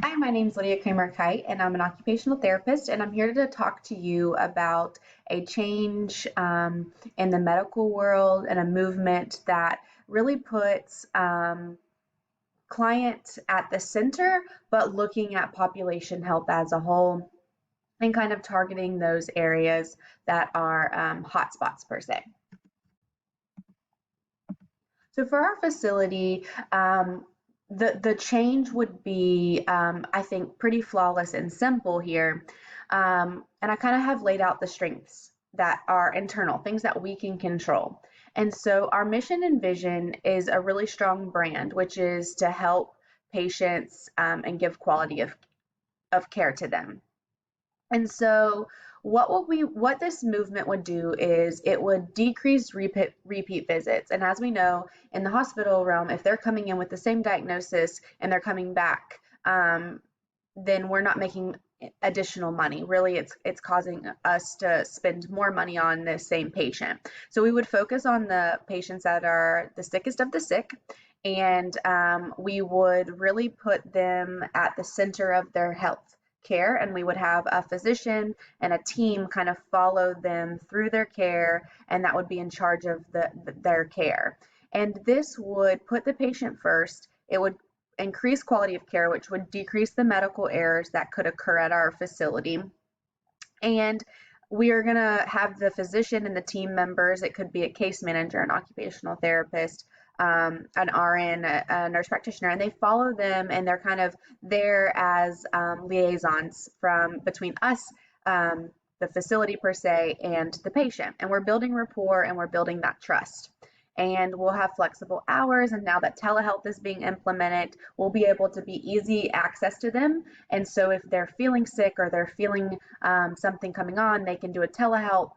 Hi, my name is Lydia Kramer-Kite, and I'm an occupational therapist, and I'm here to talk to you about a change in the medical world and a movement that really puts client at the center, but looking at population health as a whole and kind of targeting those areas that are hotspots per se. So for our facility, the change would be, I think, pretty flawless and simple here. And I kind of have laid out the strengths that are internal, things that we can control. And so our mission and vision is a really strong brand, which is to help patients and give quality of care to them. And so what this movement would do is it would decrease repeat visits. And as we know, in the hospital realm, if they're coming in with the same diagnosis and they're coming back, then we're not making additional money. Really, it's causing us to spend more money on the same patient. So we would focus on the patients that are the sickest of the sick, and we would really put them at the center of their health care, and we would have a physician and a team kind of follow them through their care, and that would be in charge of their care. And this would put the patient first. It would increase quality of care, which would decrease the medical errors that could occur at our facility. And we are going to have the physician and the team members, it could be a case manager, an occupational therapist, an RN, a nurse practitioner, and they follow them, and they're kind of there as liaisons from between us, the facility per se, and the patient. And we're building rapport and we're building that trust. And we'll have flexible hours. And now that telehealth is being implemented, we'll be able to be easy access to them. And so if they're feeling sick or they're feeling something coming on, they can do a telehealth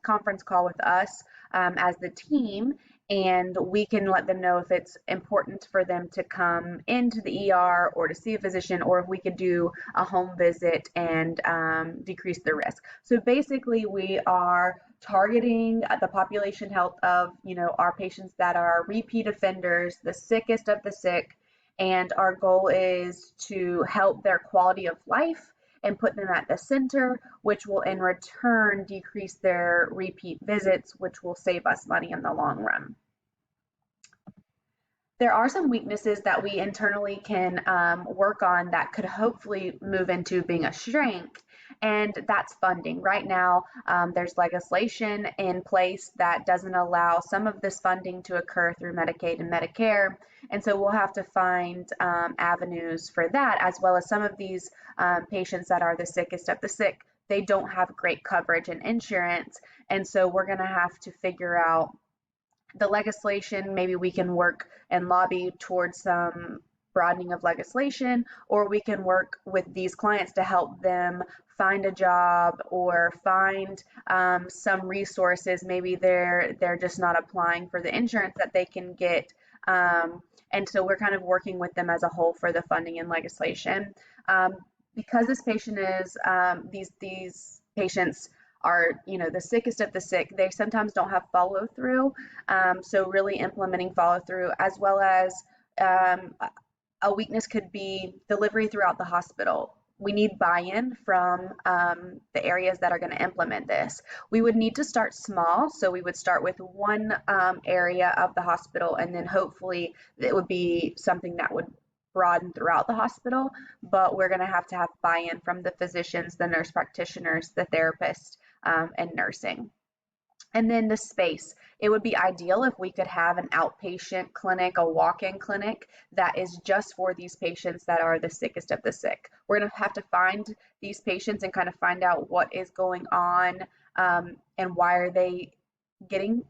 conference call with us as the team, and we can let them know if it's important for them to come into the ER or to see a physician, or if we could do a home visit and decrease the risk. So basically, we are targeting the population health of, our patients that are repeat offenders, the sickest of the sick, and our goal is to help their quality of life and put them at the center, which will in return decrease their repeat visits, which will save us money in the long run. There are some weaknesses that we internally can work on that could hopefully move into being a strength, and that's funding. Right now, there's legislation in place that doesn't allow some of this funding to occur through Medicaid and Medicare, and so we'll have to find avenues for that, as well as some of these patients that are the sickest of the sick. They don't have great coverage and insurance, and so we're going to have to figure out the legislation. Maybe we can work and lobby towards some broadening of legislation, or we can work with these clients to help them find a job or find some resources. Maybe they're just not applying for the insurance that they can get. And so we're kind of working with them as a whole for the funding and legislation. Because this patient is, these patients are, the sickest of the sick, they sometimes don't have follow through. So really implementing follow through, as well as a weakness could be delivery throughout the hospital. We need buy-in from the areas that are going to implement this. We would need to start small. So we would start with one area of the hospital, and then hopefully it would be something that would broaden throughout the hospital, but we're going to have buy-in from the physicians, the nurse practitioners, the therapists, and nursing. And then the space. It would be ideal if we could have an outpatient clinic, a walk-in clinic that is just for these patients that are the sickest of the sick. We're going to have to find these patients and kind of find out what is going on, and why are they getting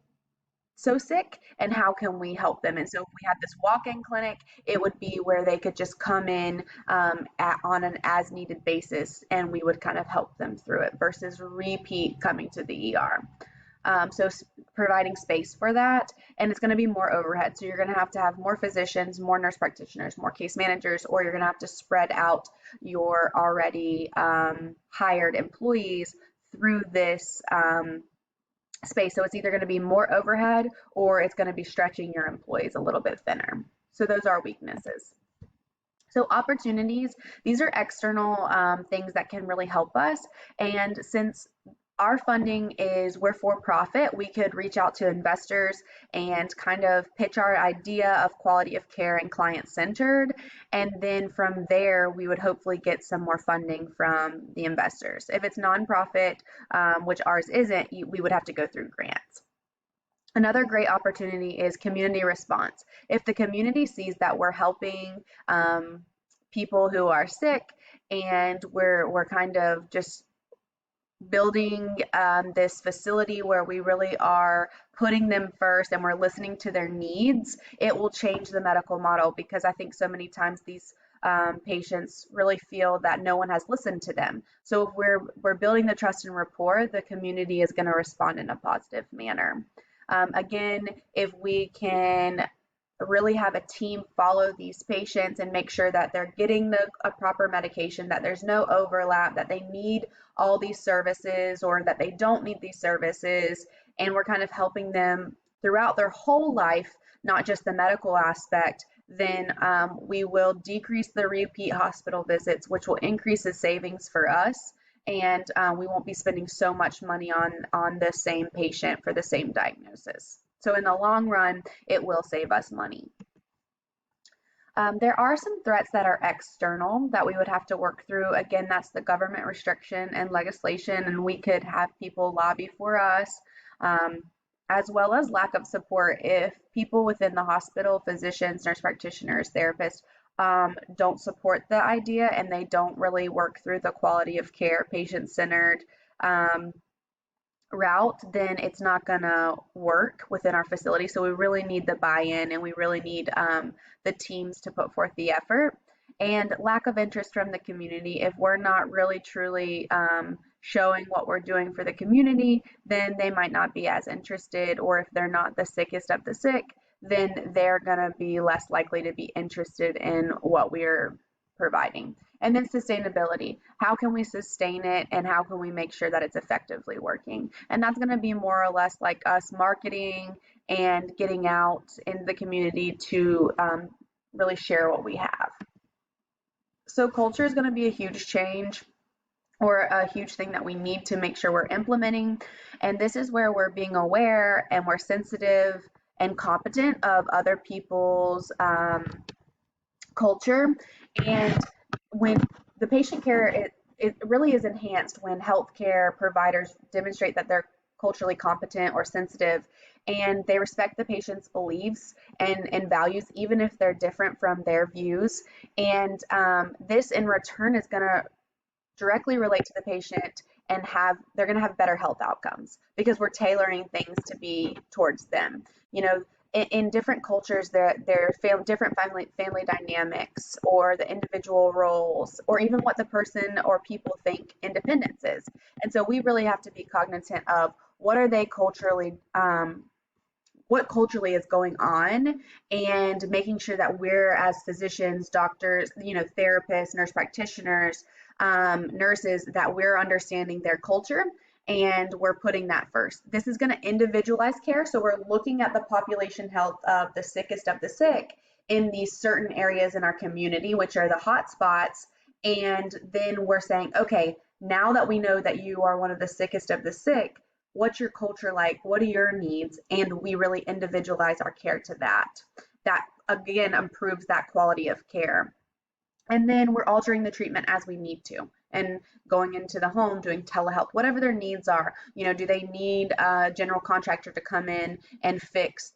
so sick, and how can we help them. And so if we had this walk-in clinic, it would be where they could just come in on an as needed basis, and we would kind of help them through it versus repeat coming to the ER. So providing space for that, and it's going to be more overhead. So you're going to have more physicians, more nurse practitioners, more case managers, or you're going to have to spread out your already hired employees through this space. So it's either going to be more overhead, or it's going to be stretching your employees a little bit thinner. So those are weaknesses. So opportunities, these are external things that can really help us. And since our funding is we're for profit, we could reach out to investors and kind of pitch our idea of quality of care and client centered. And then from there, we would hopefully get some more funding from the investors. If it's nonprofit, which ours isn't, we would have to go through grants. Another great opportunity is community response. If the community sees that we're helping people who are sick and we're kind of just building this facility where we really are putting them first and we're listening to their needs, it will change the medical model, because I think so many times these patients really feel that no one has listened to them. So if we're building the trust and rapport, the community is going to respond in a positive manner. Again, if we can really have a team follow these patients and make sure that they're getting a proper medication, that there's no overlap, that they need all these services or that they don't need these services, and we're kind of helping them throughout their whole life, not just the medical aspect, then we will decrease the repeat hospital visits, which will increase the savings for us, and we won't be spending so much money on the same patient for the same diagnosis. So in the long run, it will save us money. There are some threats that are external that we would have to work through. Again, that's the government restriction and legislation, and we could have people lobby for us, as well as lack of support. If people within the hospital, physicians, nurse practitioners, therapists, don't support the idea and they don't really work through the quality of care, patient-centered route, then it's not going to work within our facility. So we really need the buy-in, and we really need the teams to put forth the effort. And lack of interest from the community. If we're not really truly showing what we're doing for the community, then they might not be as interested. Or if they're not the sickest of the sick, then they're going to be less likely to be interested in what we're providing. And then sustainability. How can we sustain it, and how can we make sure that it's effectively working? And that's going to be more or less like us marketing and getting out in the community to really share what we have. So culture is going to be a huge change, or a huge thing that we need to make sure we're implementing. And this is where we're being aware and we're sensitive and competent of other people's culture. And when the patient care, it really is enhanced when healthcare providers demonstrate that they're culturally competent or sensitive, and they respect the patient's beliefs and values, even if they're different from their views. And this in return is going to directly relate to the patient, and they're going to have better health outcomes because we're tailoring things to be towards them. You know, in different cultures, there are different family dynamics, or the individual roles, or even what the person or people think independence is. And so we really have to be cognizant of what are they culturally, what culturally is going on, and making sure that we're, as physicians, doctors, therapists, nurse practitioners, nurses, that we're understanding their culture and we're putting that first. This is going to individualize care. So we're looking at the population health of the sickest of the sick in these certain areas in our community, which are the hot spots. And then we're saying, okay, now that we know that you are one of the sickest of the sick, what's your culture like? What are your needs? And we really individualize our care to that. That, again, improves that quality of care. And then we're altering the treatment as we need to, and going into the home, doing telehealth, whatever their needs are. Do they need a general contractor to come in and fix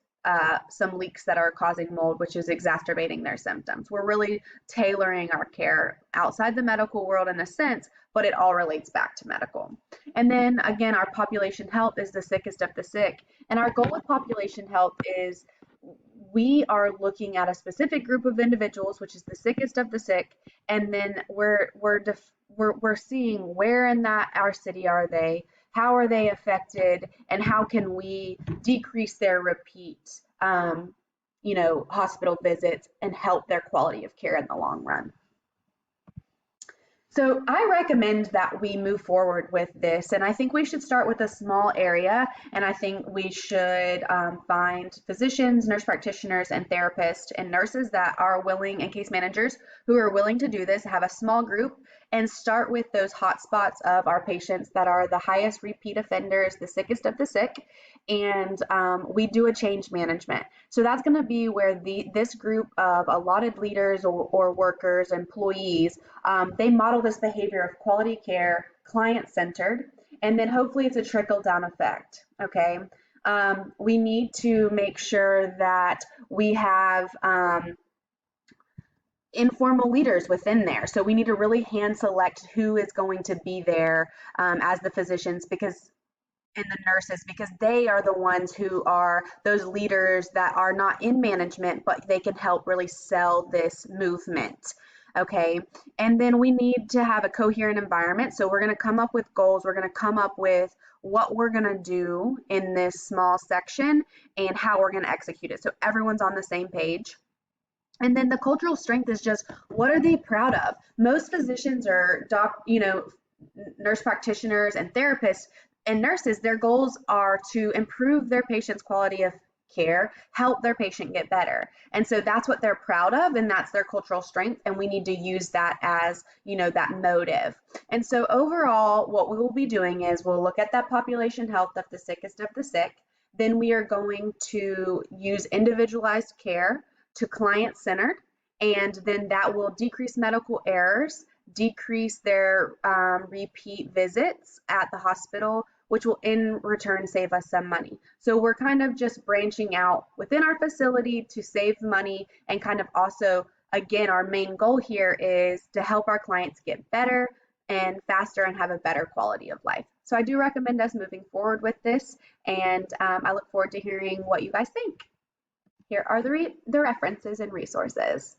some leaks that are causing mold, which is exacerbating their symptoms? We're really tailoring our care outside the medical world in a sense, but it all relates back to medical. And then again, our population health is the sickest of the sick. And our goal with population health is we are looking at a specific group of individuals, which is the sickest of the sick, and then we're seeing where in our city are they, how are they affected, and how can we decrease their repeat, hospital visits and help their quality of care in the long run. So I recommend that we move forward with this, and I think we should start with a small area, and I think we should find physicians, nurse practitioners, and therapists and nurses that are willing, and case managers who are willing to do this, have a small group, and start with those hot spots of our patients that are the highest repeat offenders, the sickest of the sick, and we do a change management. So that's going to be where this group of allotted leaders or workers, employees, they model this behavior of quality care, client centered, and then hopefully it's a trickle down effect. Okay. We need to make sure that we have informal leaders within there. So we need to really hand select who is going to be there as the physicians because and the nurses because they are the ones who are those leaders that are not in management, but they can help really sell this movement. Okay. And then we need to have a coherent environment. So we're going to come up with goals. We're going to come up with what we're going to do in this small section and how we're going to execute it. So everyone's on the same page. And then the cultural strength is just what are they proud of? Most physicians or nurse practitioners and therapists and nurses, their goals are to improve their patient's quality of care, help their patient get better. And so that's what they're proud of and that's their cultural strength. And we need to use that as, that motive. And so overall, what we will be doing is we'll look at that population health of the sickest of the sick. Then we are going to use individualized care to client centered, and then that will decrease medical errors, decrease their repeat visits at the hospital, which will in return save us some money. So we're kind of just branching out within our facility to save money and kind of also, again, our main goal here is to help our clients get better and faster and have a better quality of life. So I do recommend us moving forward with this, and I look forward to hearing what you guys think. Here are the references and resources.